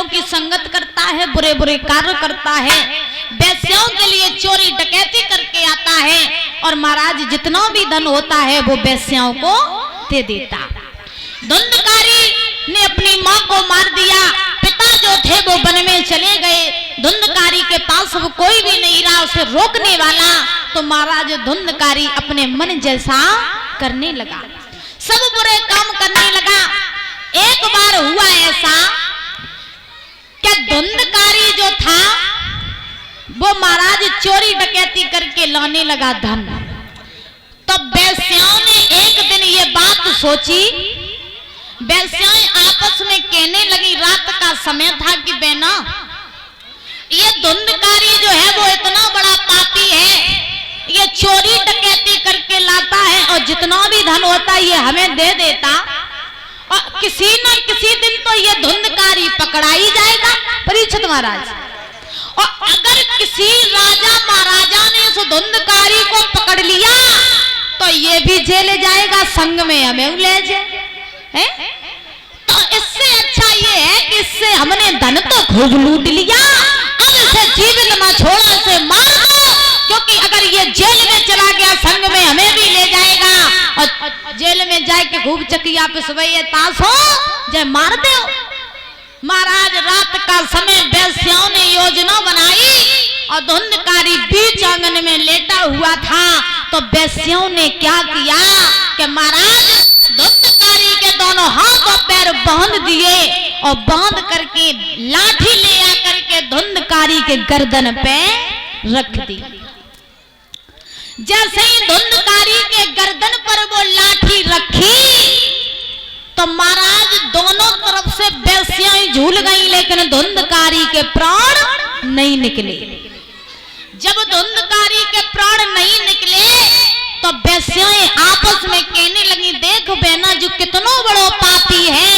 वेश्याओं की संगत करता है, बुरे बुरे कार्य करता है, वेश्याओं के लिए चोरी डकैती करके आता है और महाराज जितना भी धन होता है वो वेश्याओं को दे देता। धुंधकारी ने अपनी माँ को मार दिया, पिता जो थे वो वन में चले गए, धुंधकारी के पास अब कोई भी नहीं रहा उसे रोकने वाला, तो महाराज धुंधकारी अपने मन जैसा करने लगा, सब बुरे काम करने लगा। एक बार हुआ ऐसा कि धुंधकारी जो था वो महाराज चोरी डकैती करके लाने लगा धन। तो वेश्याओं ने एक दिन ये बात सोची, वेश्याएं आपस में कहने लगी, रात का समय था कि बहना ये धुंधकारी जो है वो इतना बड़ा पापी है, ये चोरी डकैती करके लाता है और जितना भी धन होता है ये हमें दे देता, और किसी न किसी दिन तो ये धुंधकारी पकड़ा ही जाएगा परीक्षित महाराज। और अगर किसी राजा महाराजा ने उस धुंधकारी को पकड़ लिया तो ये भी जेल जाएगा, संग में हमें ले जाए। तो इससे अच्छा ये है कि इससे हमने धन तो खूब लूट लिया, अब इसे जीवित ना छोड़ा, इसे मार दो, क्योंकि अगर ये जेल में चला गया संग में हमें भी ले जाएगा, और जेल में जाके खूब चकिया पे सुबह ताश हो जय मार दो। महाराज रात का समय वेश्याओं ने योजना बनाई और धुंधकारी बीच आंगन में लेटा हुआ था, तो वेश्याओं ने क्या किया कि महाराज धुंधकारी के दोनों हाथ और पैर बांध दिए और बांध करके लाठी ले आकर के धुंधकारी के गर्दन पे रख दी। जैसे ही धुंधकारी के गर्दन पर वो लाठी रखी तो महाराज दोनों तरफ से वेश्याएं झूल गई, लेकिन धुंधकारी के प्राण नहीं निकले। जब धुंधकारी के प्राण नहीं निकले तो वेश्याएं आपस में कहने लगी, देख बहना जो कितनो बड़ो पापी है,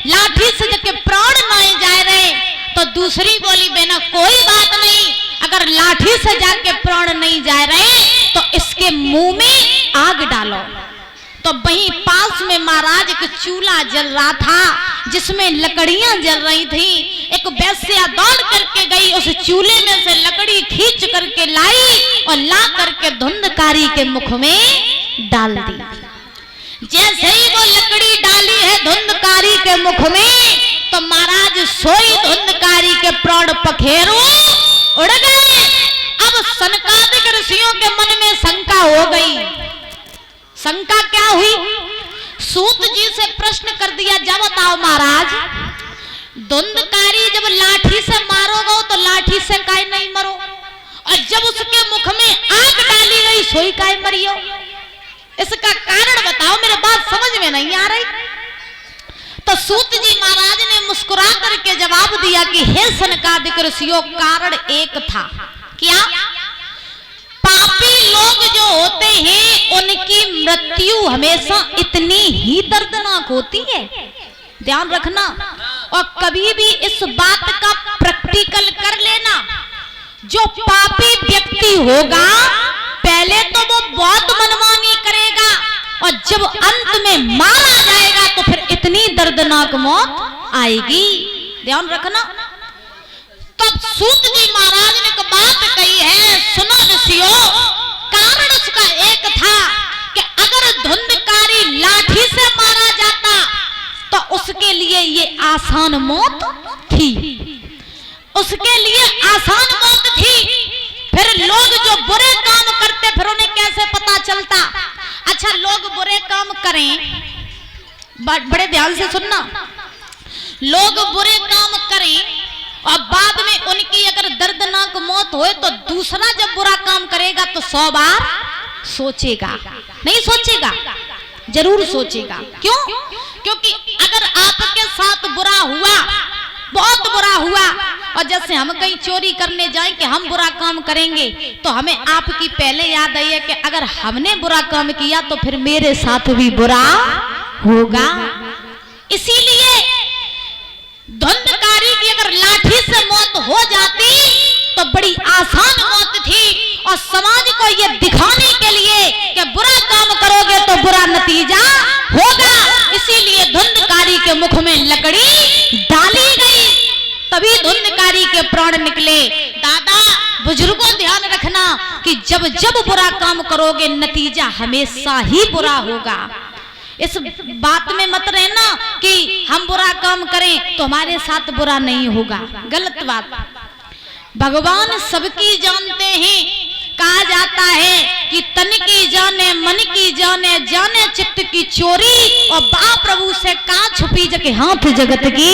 लाठी से जब प्राण नहीं जा रहे। तो दूसरी बोली, बहना कोई बात नहीं, अगर लाठी से जाके प्राण नहीं जा रहे तो इसके मुंह में आग डालो। तो वहीं पास में महाराज एक चूल्हा जल रहा था जिसमें लकड़ियां जल रही थी। एक वेश्या दौड़ करके गई, उस चूल्हे में से लकड़ी खींच करके लाई और ला करके धुंधकारी के मुख में डाल दी। जैसे ही वो लकड़ी डाली है धुंधकारी के मुख में तो महाराज सोई धुंधकारी के प्राण पखेरु उड़ गए। अब सनकादिक ऋषियों के मन में शंका हो गई। शंका क्या हुई? सूत जी से प्रश्न कर दिया, जब बताओ महाराज धुंधकारी जब लाठी से मारोगे तो लाठी से काहे नहीं मरो, और जब उसके मुख में आग डाली गई सोई काहे मरियो? इसका कारण बताओ, मेरे बात समझ में नहीं आ रही। तो सूत जी महाराज ने मुस्कुरा करके जवाब दिया कि हे सनकादिक ऋषियों, कारण एक था। क्या? पापी लोग जो होते हैं उनकी मृत्यु हमेशा इतनी ही दर्दनाक होती है, ध्यान रखना। और कभी भी इस बात का प्रैक्टिकल कर लेना, जो पापी व्यक्ति होगा पहले तो वो बहुत मनमानी करेगा और जब अंत में मारा जाएगा तो फिर इतनी दर्दनाक मौत आएगी, ध्यान रखना। तब सूत जी महाराज ने एक बात कही है, सुनो ऋषियों, कारण उसका एक था कि अगर धुंधकारी लाठी से मारा जाता तो उसके लिए ये आसान मौत थी, उसके लिए आसान मौत थी। फिर लोग जो बुरे काम करते फिर उन्हें कैसे पता चलता? अच्छा, लोग बुरे काम करें, बड़े ध्यान से सुनना, लोग बुरे काम करें और बाद में उनकी अगर दर्दनाक मौत होए तो दूसरा जब बुरा काम करेगा तो 100 बार सोचेगा, नहीं सोचेगा? जरूर सोचेगा। क्यों? क्योंकि अगर आपके साथ बुरा हुआ, बहुत बुरा हुआ, और जैसे हम कहीं चोरी करने जाएं कि हम बुरा काम करेंगे तो हमें आपकी पहले याद आई है कि अगर हमने बुरा काम किया तो फिर मेरे साथ भी बुरा होगा। इसीलिए धुंधकारी की अगर लाठी से मौत हो जाती तो बड़ी आसान मौत थी, और समाज को ये दिखाने के लिए कि बुरा काम करोगे तो बुरा नतीजा होगा, इसीलिए धुंधकारी के मुख में लकड़ी डाली गई। तभी धुंधकारी के प्राण निकले। दादा बुजुर्गों ध्यान रखना कि जब जब बुरा काम करोगे नतीजा हमेशा ही बुरा होगा। इस बात में मत रहना कि हम बुरा काम करें तो हमारे साथ बुरा नहीं होगा, गलत बात। भगवान सबकी जानते हैं। कहा जाता है कि तन की जाने मन की जाने, जाने चित्त की चोरी, और बा प्रभु से कहा छुपी जके हाथ जगत की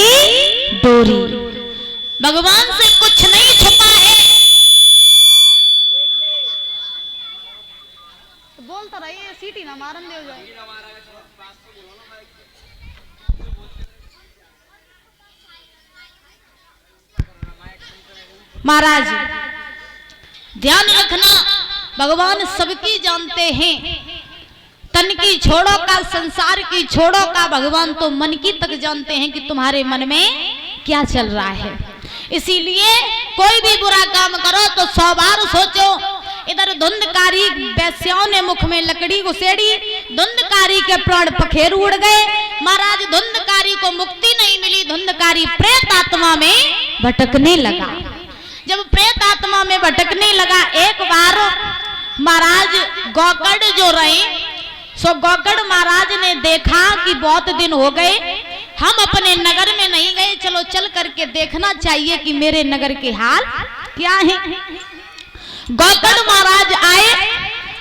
डोरी। भगवान से कुछ नहीं छुपा है। तो बोलता रहिए, सीटी ना मारन दे जाए। महाराज ध्यान रखना, भगवान सबकी जानते हैं। तन की छोड़ो का, संसार की छोड़ो का, भगवान तो मन की तक जानते हैं कि तुम्हारे मन में क्या चल रहा है। इसीलिए कोई भी बुरा काम करो तो 100 बार सोचो। इधर धुंधकारी वैश्याओं ने मुख में लकड़ी घुसेड़ी, धुंधकारी के प्राण पखेर उड़ गए। महाराज धुंधकारी को मुक्ति नहीं मिली, धुंधकारी प्रेत आत्मा में भटकने लगा। जब प्रेत आत्मा में भटकने लगा, एक बार महाराज गौकड़ जो रहे, सो गौकड़ महाराज ने देखा कि बहुत दिन हो गए हम अपने नगर में नहीं गए, चलो चल करके देखना चाहिए कि मेरे नगर के हाल क्या है। गौकड़ महाराज आए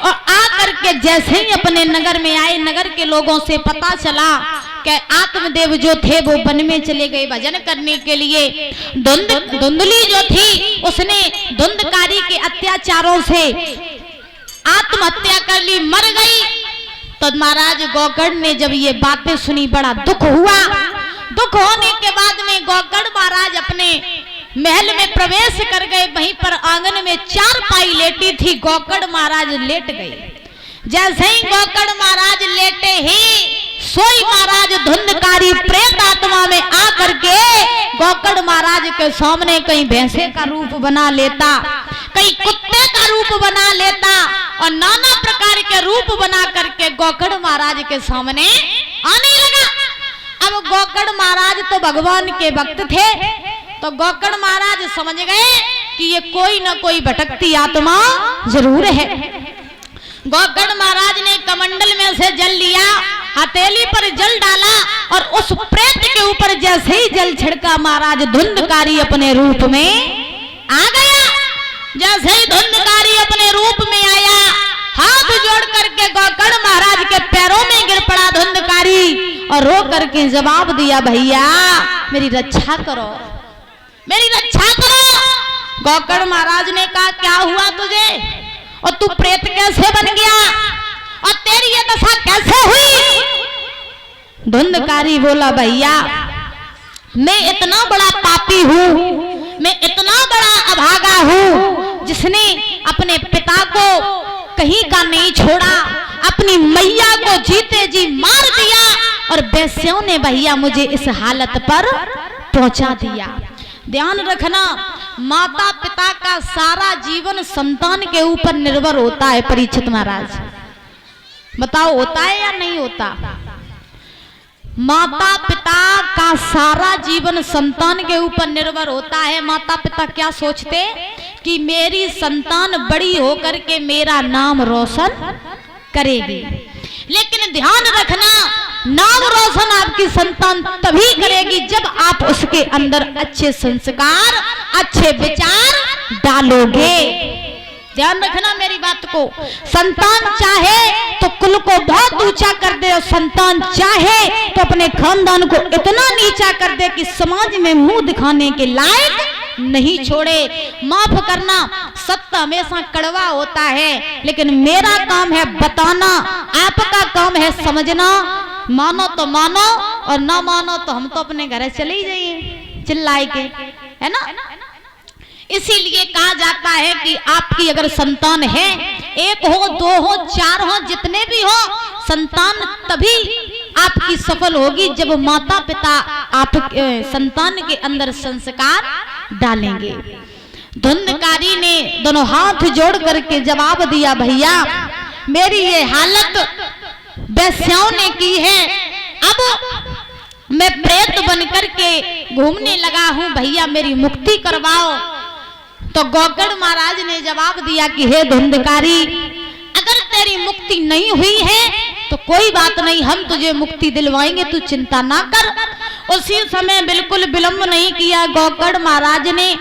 और आ करके जैसे ही अपने नगर में आए, नगर के लोगों से पता चला कि आत्मदेव जो थे वो वन में चले गए भजन करने के लिए। धुंधली जो थी उसने धुंधकारी के अत्याचारों से आत्महत्या कर ली, मर गई। तो महाराज गौकड़ ने जब ये बातें सुनी बड़ा दुख हुआ। दुख होने के बाद में गौकड़ महाराज अपने महल में प्रवेश कर गए। वहीं पर आंगन में 4 पाई लेटी थी, गौकड़ महाराज लेट गए। जैसे ही गौकड़ महाराज लेटे ही सोई महाराज धुंधकारी प्रेत आत्मा में आ करके गौकड़ महाराज के सामने कहीं भैंसे का रूप बना लेता, कहीं कुत्ते का रूप बना लेता, और नाना प्रकार के रूप बना करके गौकड़ महाराज के सामने आने लगा। अब गौकड़ महाराज तो भगवान के भक्त थे, तो गौकड़ महाराज समझ गए कि ये कोई ना कोई भटकती आत्मा जरूर है। गौकड़ महाराज ने कमंडल में से जल लिया, हथेली पर जल डाला और उस प्रेत के ऊपर जैसे ही जल छिड़का, महाराज धुंधकारी अपने रूप में आ गया। जैसे ही धुंधकारी अपने रूप में आया, हाथ जोड़ करके गौकड़ महाराज के पैरों में गिर पड़ा धुंधकारी और रो करके जवाब दिया, भैया मेरी रक्षा करो, मेरी रक्षा करो। गौकड़ महाराज ने कहा, क्या हुआ तुझे, और तू प्रेत कैसे बन गया, और तेरी ये दशा कैसे हुई? धुंधकारी बोला, भैया मैं इतना बड़ा पापी हूँ, मैं इतना बड़ा अभागा हूँ जिसने अपने पिता को कहीं का नहीं छोड़ा, अपनी मैया को जीते जी मार दिया, और वैश्यों ने भैया मुझे इस हालत पर पहुंचा दिया। ध्यान रखना, माता पिता का सारा जीवन संतान के ऊपर निर्भर होता है। परीक्षित महाराज बताओ, होता है या नहीं होता? माता पिता का सारा जीवन संतान के ऊपर निर्भर होता है। माता पिता क्या सोचते कि मेरी संतान बड़ी होकर के मेरा नाम रोशन करेगी, लेकिन ध्यान रखना, नाम रोशन आपकी संतान तभी करेगी जब आप उसके अंदर अच्छे संस्कार, अच्छे विचार डालोगे। ध्यान रखना मेरी बात को। संतान चाहे तो कुल को बहुत ऊंचा कर दे, और संतान चाहे तो अपने खानदान को इतना नीचा कर दे कि समाज में मुंह दिखाने के लायक नहीं छोड़े। माफ करना, सत्य हमेशा कड़वा होता है, लेकिन मेरा काम है बताना, आपका काम है समझना। मानो तो मानो और ना मानो तो हम तो अपने घर चले ही जाइए चिल्लाए के, है ना। इसीलिए कहा जाता है कि आपकी अगर संतान है, 1 हो 2 हो 4 हो, जितने भी हो, संतान तभी आपकी सफल होगी जब माता पिता आप संतान के अंदर संस्कार डालेंगे। धुंधकारी ने दोनों हाथ जोड़ करके जवाब दिया, भैया मेरी ये हालत वैश्याओं ने की है। अब मैं प्रेत बन करके घूमने लगा हूं, भैया मेरी मुक्ति करवाओ। तो गौकर्ण महाराज ने जवाब दिया कि हे धुंधकारी, अगर तेरी मुक्ति नहीं हुई है तो कोई बात नहीं, हम तुझे मुक्ति दिलवाएंगे, तू चिंता ना कर। उसी समय बिल्कुल विलंब नहीं किया, गौकर्ण महाराज ने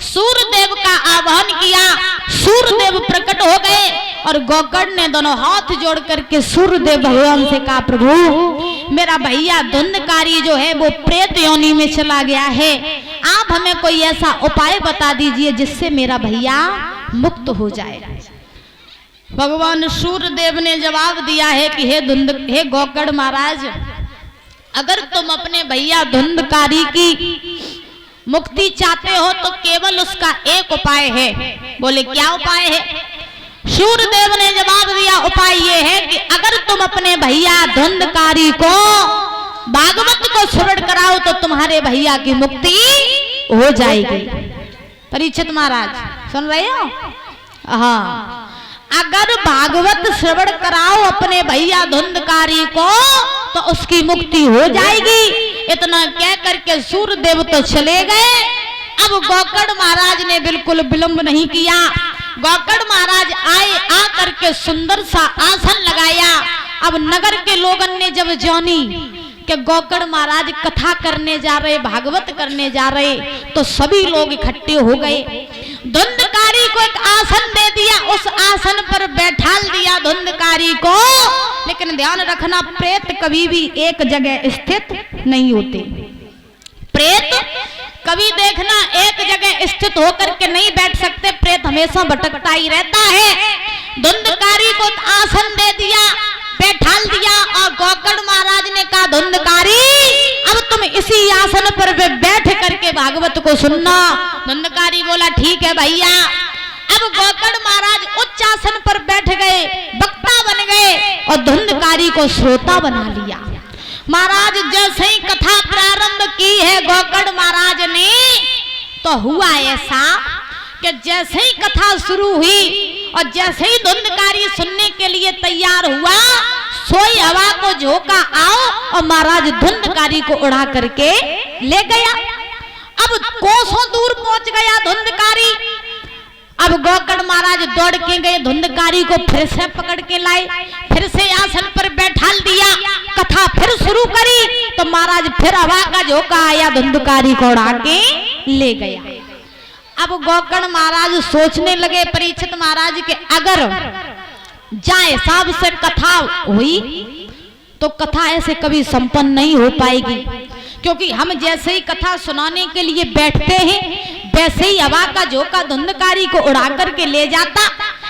सूर्यदेव का आह्वान किया। सूर्यदेव प्रकट हो गए और गौकर्ण ने दोनों हाथ जोड़ करके सूर्यदेव भगवान से कहा, प्रभु मेरा भैया धुंधकारी जो है वो प्रेत योनि में चला गया है, आप हमें कोई ऐसा उपाय बता दीजिए जिससे मेरा भैया मुक्त हो जाए। भगवान सूर्यदेव ने जवाब दिया है कि हे गौकर्ण महाराज, अगर तुम अपने भैया धुंधकारी की मुक्ति चाहते हो तो केवल उसका एक उपाय है। बोले क्या उपाय है? सूर्यदेव ने जवाब दिया, उपाय ये है कि अगर तुम अपने भैया धुंधकारी को भागवत को श्रवण कराओ तो तुम्हारे भैया की मुक्ति हो जाएगी। परीक्षित महाराज सुन रहे हो? हाँ, अगर भागवत श्रवण कराओ अपने भैया धुंधकारी को तो उसकी मुक्ति हो जाएगी। इतना कह करके सूर्यदेव तो चले गए। अब गौकर्ण महाराज ने बिल्कुल विलंब नहीं किया। गौकर्ण महाराज आए, आ करके सुंदर सा आसन लगाया। अब नगर के लोगों ने जब जानी कि गौकर्ण महाराज कथा करने जा रहे, भागवत करने जा रहे, तो सभी लोग इकट्ठे हो गए। धुंधकारी को एक आसन दे दिया, उस आसन पर बैठाल दिया धुंधकारी को। लेकिन ध्यान रखना, प्रेत कभी भी एक जगह स्थित नहीं होते। प्रेत कभी देखना एक जगह स्थित होकर के नहीं बैठ सकते, प्रेत हमेशा भटकता ही रहता है। धुंधकारी को आसन दे दिया, बैठाल दिया और गौकर्ण महाराज ने कहा, धुंधकारी अब तुम इसी आसन पर बैठ करके भागवत को सुनना। धुंधकारी बोला ठीक है भैया। अब गौकर्ण महाराज उच्च आसन पर बैठ गए, वक्ता बन गए और धुंधकारी को श्रोता बना लिया। महाराज जैसे ही कथा प्रारंभ की है गौकर्ण महाराज ने, तो हुआ ऐसा कि जैसे ही कथा शुरू हुई और जैसे ही धुंधकारी सुनने के लिए तैयार हुआ, सोई हवा को झोंका आओ और महाराज धुंधकारी को उड़ा करके ले गया। अब कोसों दूर पहुंच गया धुंधकारी। अब गौकर्ण महाराज दौड़ के गए, धुंधकारी को फिर से पकड़ के लाए, फिर से आसन पर बैठाल दिया, कथा फिर शुरू करी तो महाराज फिर हवा का झोंका आया, धुंधकारी को उड़ा के ले गया। अब गौकर्ण महाराज सोचने लगे परीक्षित महाराज के अगर जाए हिसाब से कथा हुई तो कथा ऐसे कभी संपन्न नहीं हो पाएगी, क्योंकि हम जैसे ही कथा सुनाने के लिए बैठते हैं वैसे ही हवा का झोंका धुंधकारी को उड़ा करके ले जाता,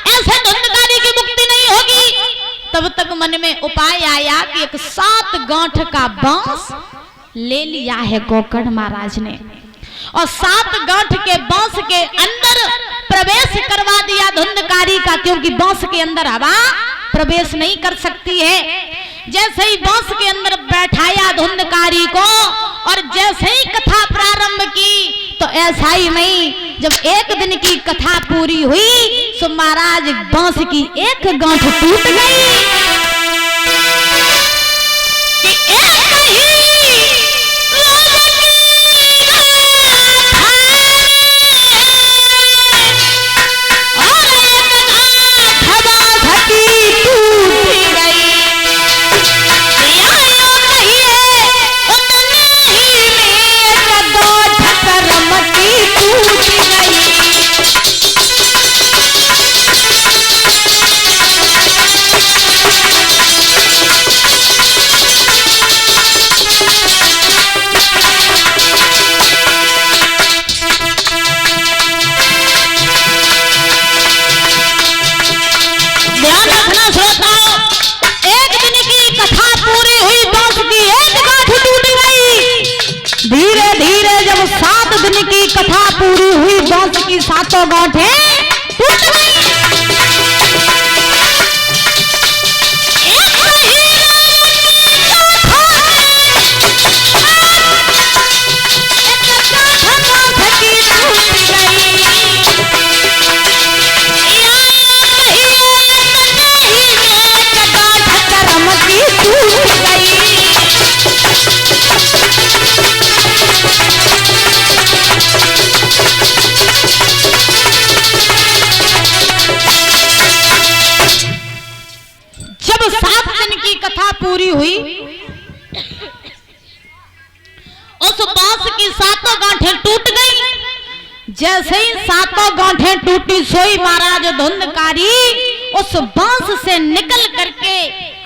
ऐसे धुंधकारी की मुक्ति नहीं होगी। तब तक मन में उपाय आया कि एक 7 गांठ का बांस ले लिया है गौकर्ण महाराज ने और 7 गांठ के बांस के अंदर प्रवेश करवा दिया धुंधकारी का, क्योंकि बांस के अंदर हवा प्रवेश नहीं कर सकती है। जैसे ही बांस के अंदर बैठाया धुंधकारी को और जैसे ही कथा प्रारंभ की तो ऐसा ही नहीं, जब एक दिन की कथा पूरी हुई तो महाराज बांस की एक गांठ टूट गई कि एक ही की कथा पूरी हुई, बांस की 7 गांठें टूट गई। पूरी हुई, उस बांस की 7 गांठें टूट गई। जैसे ही 7 गांठें टूटी, सोई महाराज धुंधकारी उस बांस से निकल करके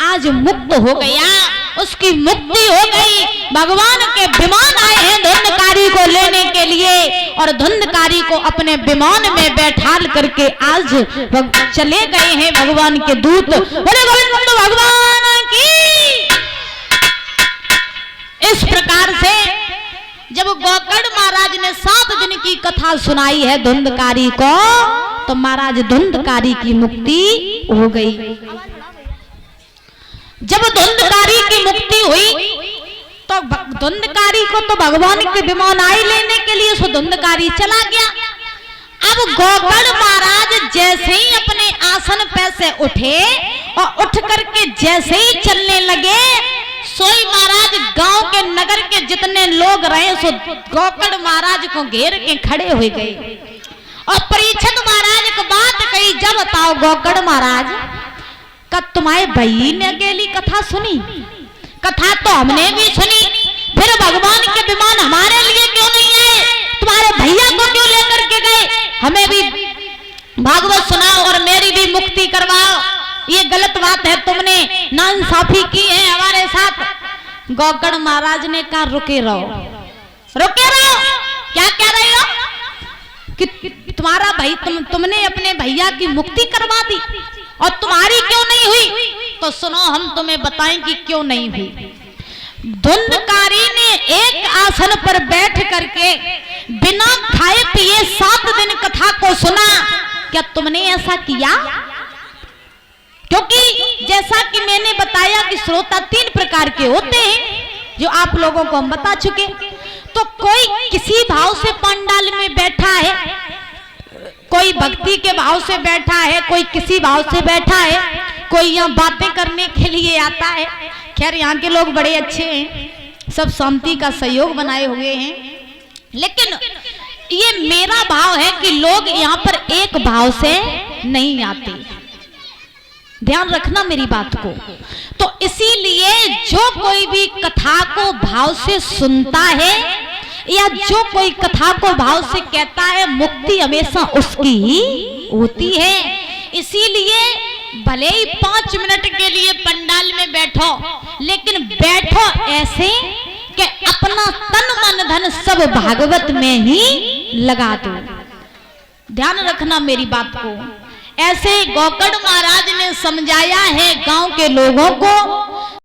आज मुक्त हो गया, उसकी मुक्ति हो गई। भगवान के विमान आए हैं धुंधकारी को लेने के लिए और धुंधकारी को अपने विमान में बैठाल करके आज चले गए हैं भगवान के दूत। बोले गोविंद भगवान की। इस प्रकार से जब गोकर्ण महाराज ने 7 दिन की कथा सुनाई है धुंधकारी को, तो महाराज धुंधकारी की मुक्ति हो गई। जब धुंधकारी की मुक्ति हुई तो धुंधकारी को तो भगवान के विमान आए लेने के लिए सो धुंधकारी चला गया। अब गोकर्ण महाराज जैसे ही अपने आसन पे से उठे और उठ करके जैसे ही चलने लगे, सोई महाराज गांव के नगर के जितने लोग रहे सो गोकर्ण महाराज को घेर के खड़े हो गए और परीक्षित महाराज को बात कही। जब बताओ गोकर्ण महाराज का तुम्हारे भाई ने अकेली कथा सुनी, कथा तो हमने भी सुनी, फिर भगवान के विमान हमारे लिए क्यों नहीं आए, तुम्हारे भैया को क्यों लेकर के गए, हमें भी भागवत सुनाओ और मेरी भी मुक्ति करवाओ, ये गलत बात है, तुमने नाइंसाफी की है हमारे साथ। गोकर्ण महाराज ने कहा रुके रहो, रुके रहो। क्या कह रहे हो कि तुम्हारा भाई तुमने अपने भैया की मुक्ति करवा दी और तुम्हारी क्यों नहीं हुई? तो सुनो हम तुम्हें बताएं कि क्यों नहीं हुई। धुंधकारी ने एक आसन पर बैठ करके बिना खाए पिए 7 दिन कथा को सुना। क्या तुमने ऐसा किया? क्योंकि जैसा कि मैंने बताया कि श्रोता 3 प्रकार के होते हैं, जो आप लोगों को हम बता चुके। तो कोई किसी भाव से पंडाल में बैठा है, कोई भक्ति के भाव से बैठा है, कोई किसी भाव से बैठा है, कोई यहाँ बातें करने के लिए आता है। खैर यहाँ के लोग बड़े अच्छे हैं, सब शांति का सहयोग बनाए हुए हैं, लेकिन ये मेरा भाव है कि लोग यहाँ पर एक भाव से नहीं आते। ध्यान रखना मेरी बात को। तो इसीलिए जो कोई भी कथा को भाव से सुनता है या जो कोई कथा को भाव से कहता है, मुक्ति हमेशा उसकी ही होती है। इसीलिए भले ही 5 मिनट के लिए पंडाल में बैठो, लेकिन बैठो ऐसे कि अपना तन मन धन सब भागवत में ही लगा दो। ध्यान रखना मेरी बात को। ऐसे गोकर्ण महाराज ने समझाया है गांव के लोगों को